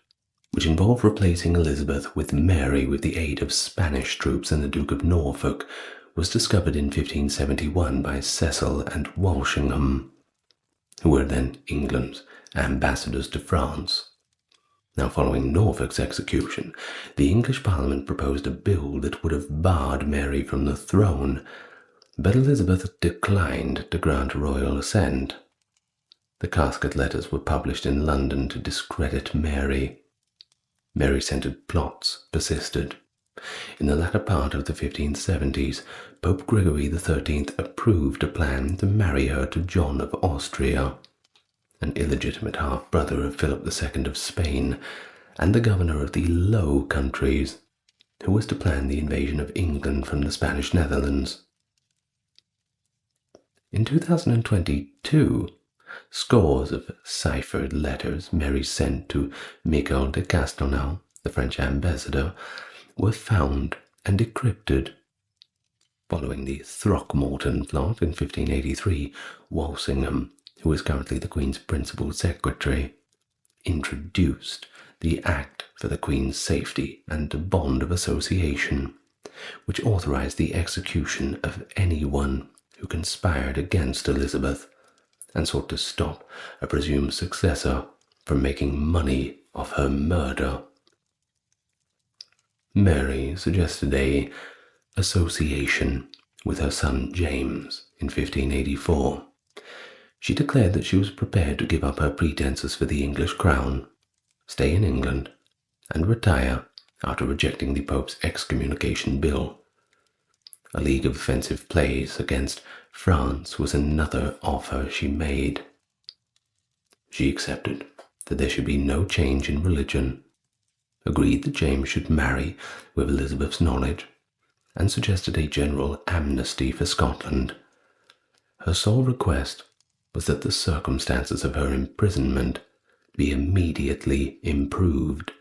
which involved replacing Elizabeth with Mary with the aid of Spanish troops and the Duke of Norfolk, was discovered in 1571 by Cecil and Walsingham, who were then England's ambassadors to France. Now, following Norfolk's execution, the English Parliament proposed a bill that would have barred Mary from the throne, but Elizabeth declined to grant royal assent. The casket letters were published in London to discredit Mary. Mary-centered plots persisted. In the latter part of the 1570s, Pope Gregory XIII approved a plan to marry her to John of Austria, an illegitimate half-brother of Philip II of Spain, and the governor of the Low Countries, who was to plan the invasion of England from the Spanish Netherlands. In 2022, scores of ciphered letters Mary sent to Michel de Castelnau, the French ambassador, were found and decrypted. Following the Throckmorton plot in 1583, Walsingham, who is currently the Queen's principal secretary, introduced the Act for the Queen's Safety and Bond of Association, which authorized the execution of anyone who conspired against Elizabeth and sought to stop a presumed successor from making money off her murder. Mary suggested an association with her son James in 1584. She declared that she was prepared to give up her pretenses for the English crown, stay in England, and retire after rejecting the Pope's excommunication bill. A league of offensive plays against France was another offer she made. She accepted that there should be no change in religion, agreed that James should marry with Elizabeth's knowledge, and suggested a general amnesty for Scotland. Her sole request was that the circumstances of her imprisonment be immediately improved.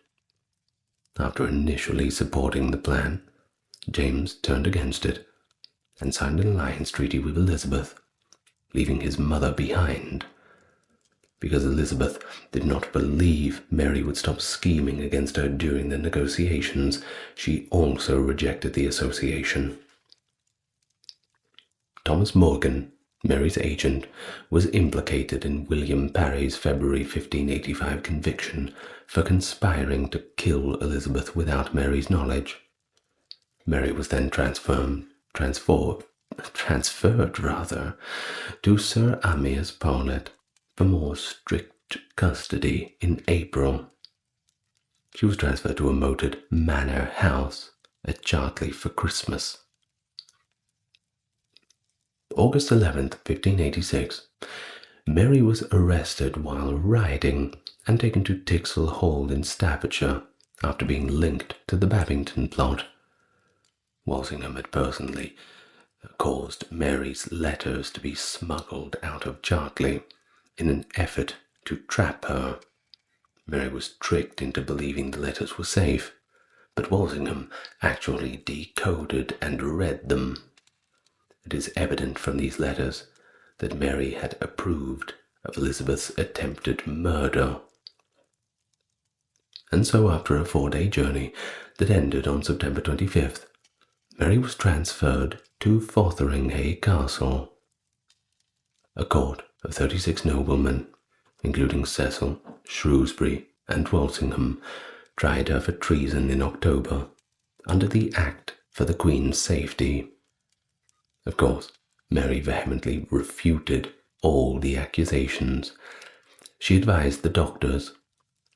After initially supporting the plan, James turned against it and signed an alliance treaty with Elizabeth, leaving his mother behind. Because Elizabeth did not believe Mary would stop scheming against her during the negotiations, she also rejected the association. Thomas Morgan, Mary's agent, was implicated in William Parry's February 1585 conviction for conspiring to kill Elizabeth without Mary's knowledge. Mary was then transferred to Sir Amias Paulet for more strict custody in April. She was transferred to a moated manor house at Chartley for Christmas. August 11th, 1586, Mary was arrested while riding and taken to Tixall Hall in Staffordshire after being linked to the Babington plot. Walsingham had personally caused Mary's letters to be smuggled out of Chartley in an effort to trap her. Mary was tricked into believing the letters were safe, but Walsingham actually decoded and read them. It is evident from these letters that Mary had approved of Elizabeth's attempted murder. And so, after a 4-day journey that ended on September 25th, Mary was transferred to Fotheringhay Castle, A court of 36 noblemen, including Cecil, Shrewsbury, and Walsingham, tried her for treason in October under the Act for the Queen's Safety. Of course, Mary vehemently refuted all the accusations. She advised the doctors,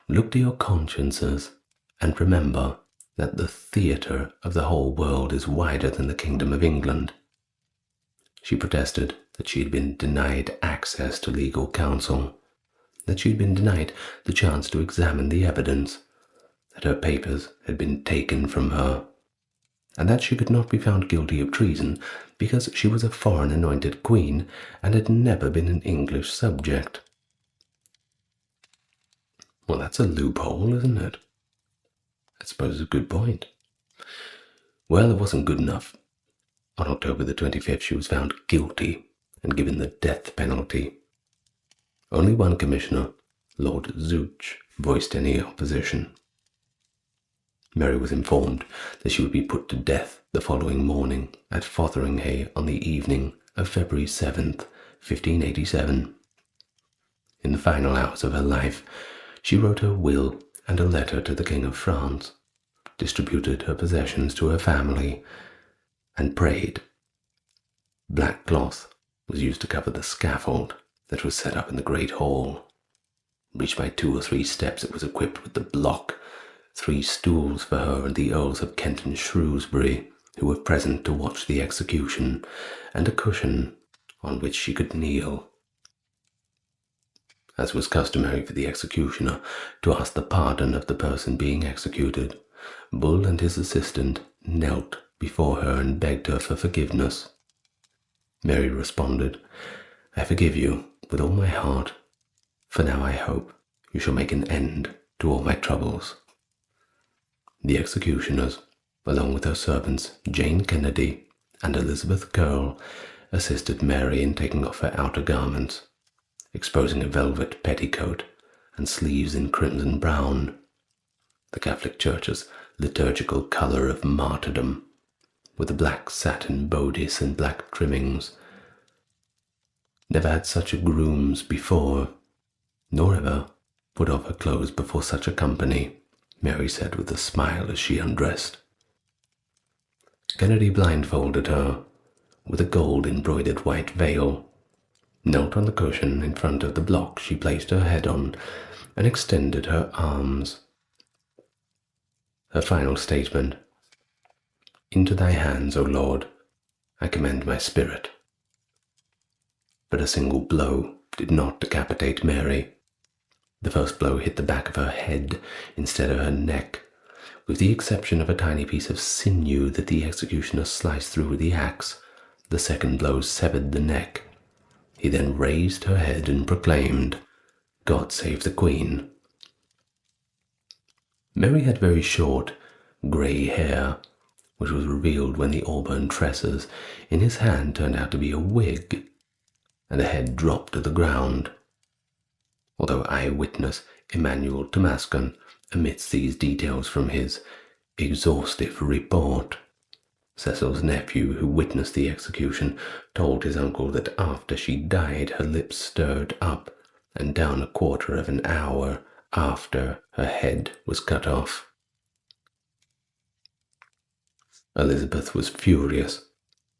"Look to your consciences, and remember that the theatre of the whole world is wider than the kingdom of England." She protested that she had been denied access to legal counsel, that she had been denied the chance to examine the evidence, that her papers had been taken from her, and that she could not be found guilty of treason because she was a foreign anointed queen and had never been an English subject. Well, that's a loophole, isn't it? I suppose it's a good point. Well, it wasn't good enough. On October the 25th, she was found guilty and given the death penalty. Only one commissioner, Lord Zouch, voiced any opposition. Mary was informed that she would be put to death the following morning at Fotheringhay on the evening of February 7th, 1587. In the final hours of her life, she wrote her will and a letter to the King of France, distributed her possessions to her family, and prayed. Black cloth was used to cover the scaffold that was set up in the great hall. Reached by 2 or 3 steps, it was equipped with the block, 3 stools for her and the Earls of Kent and Shrewsbury, who were present to watch the execution, and a cushion on which she could kneel. As was customary for the executioner to ask the pardon of the person being executed, Bull and his assistant knelt before her and begged her for forgiveness. Mary responded, "I forgive you with all my heart, for now I hope you shall make an end to all my troubles." The executioners, along with her servants Jane Kennedy and Elizabeth Curl, assisted Mary in taking off her outer garments, exposing a velvet petticoat and sleeves in crimson brown, the Catholic Church's liturgical colour of martyrdom, with a black satin bodice and black trimmings. Never had such a grooms before, nor ever put off her clothes before such a company, Mary said with a smile as she undressed. Kennedy blindfolded her with a gold-embroidered white veil, knelt on the cushion in front of the block she placed her head on, and extended her arms. Her final statement, "Into thy hands, O Lord, I commend my spirit." But a single blow did not decapitate Mary. The first blow hit the back of her head instead of her neck, with the exception of a tiny piece of sinew that the executioner sliced through with the axe. The second blow severed the neck. He then raised her head and proclaimed, "God save the Queen." Mary had very short, grey hair, which was revealed when the auburn tresses in his hand turned out to be a wig, and the head dropped to the ground. Although eyewitness Emmanuel Tomascon omits these details from his exhaustive report. Cecil's nephew, who witnessed the execution, told his uncle that after she died her lips stirred up and down a quarter of an hour after her head was cut off. Elizabeth was furious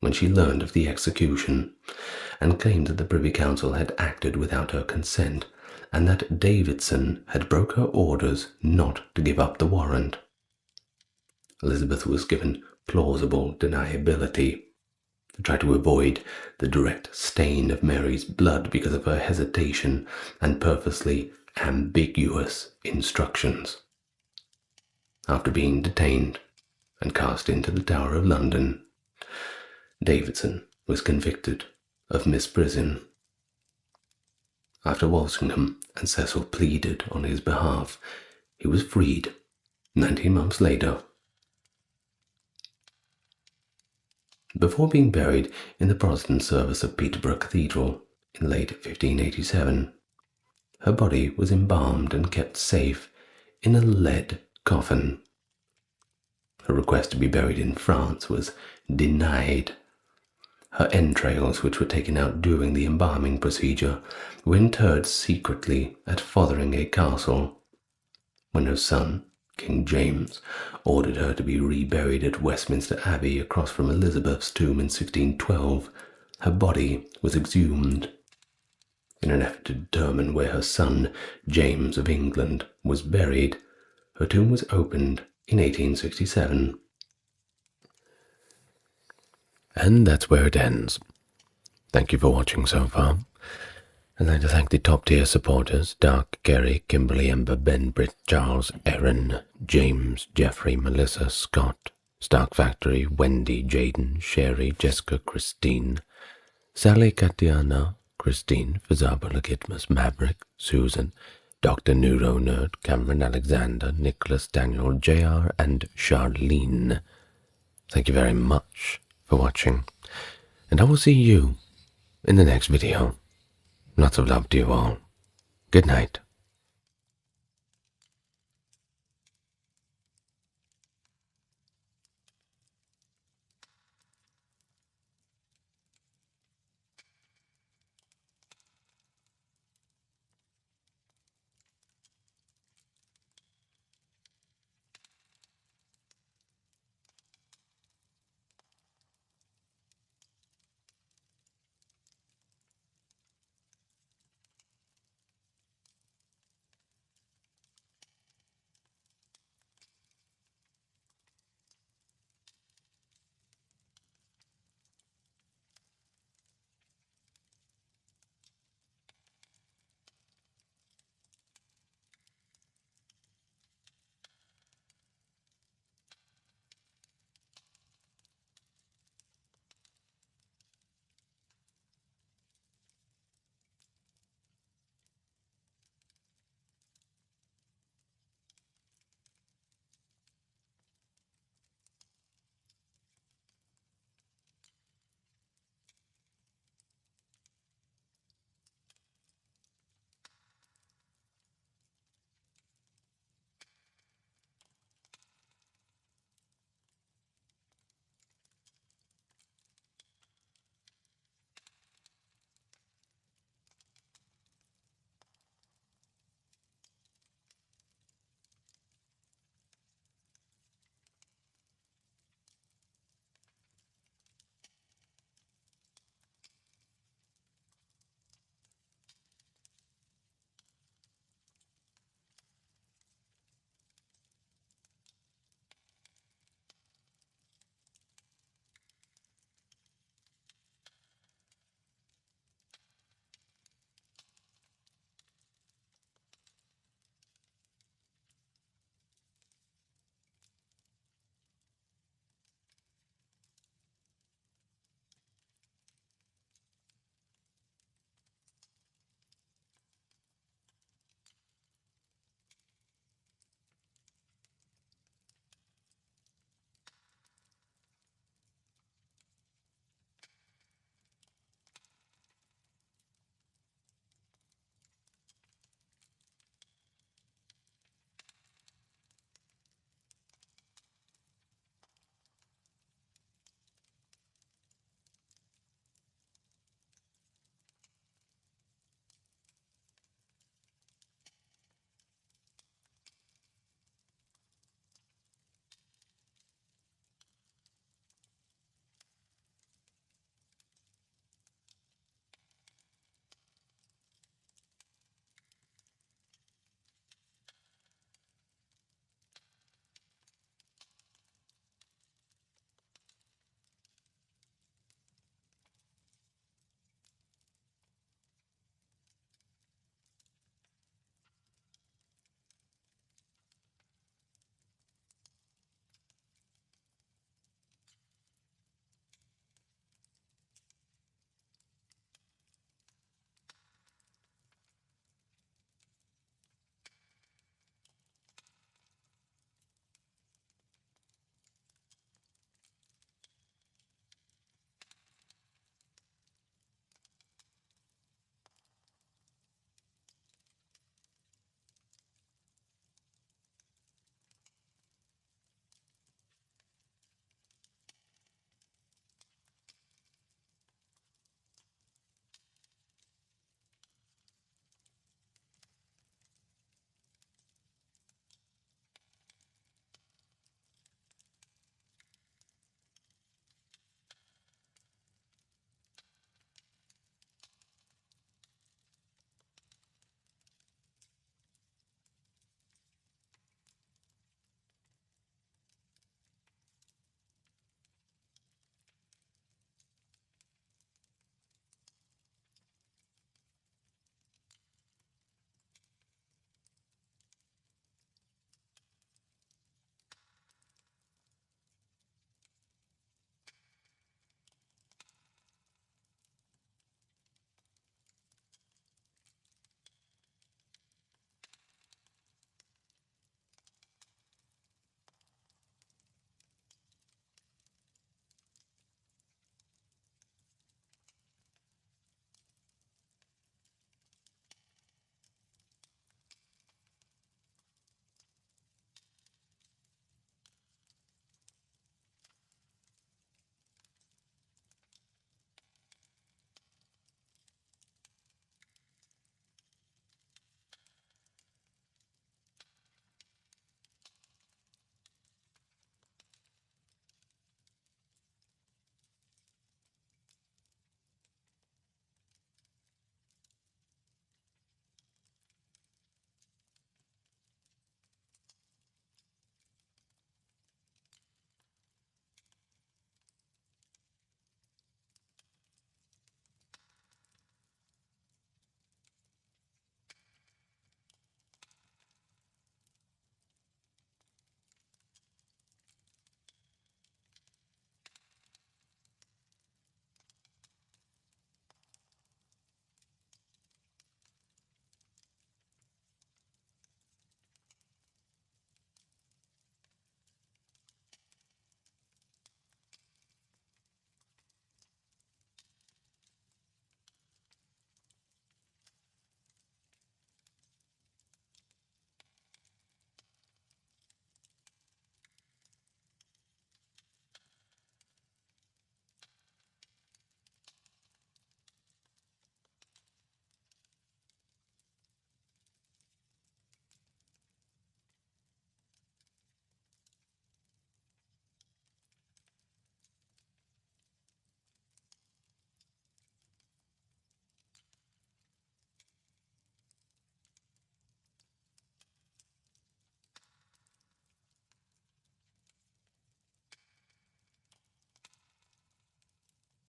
when she learned of the execution, and claimed that the Privy Council had acted without her consent, and that Davidson had broke her orders not to give up the warrant. Elizabeth was given plausible deniability to try to avoid the direct stain of Mary's blood because of her hesitation and purposely ambiguous instructions. After being detained and cast into the Tower of London, Davidson was convicted of misprision. After Walsingham and Cecil pleaded on his behalf, he was freed 19 months later. Before being buried in the Protestant service of Peterborough Cathedral in late 1587, her body was embalmed and kept safe in a lead coffin. Her request to be buried in France was denied. Her entrails, which were taken out during the embalming procedure, were interred secretly at Fotheringay Castle. When her son, King James, ordered her to be reburied at Westminster Abbey across from Elizabeth's tomb in 1612, her body was exhumed. In an effort to determine where her son, James of England, was buried, her tomb was opened in 1867. And that's where it ends. Thank you for watching so far. I'd like to thank the top-tier supporters: Dark, Gary, Kimberly, Ember, Ben, Britt, Charles, Erin, James, Jeffrey, Melissa, Scott, Stark Factory, Wendy, Jaden, Sherry, Jessica, Christine, Sally, Katiana, Christine, Fazabula, Gitmus, Maverick, Susan, Dr. Neuro Nerd, Cameron, Alexander, Nicholas, Daniel, JR, and Charlene. Thank you very much for watching, and I will see you in the next video. Lots of love to you all. Good night.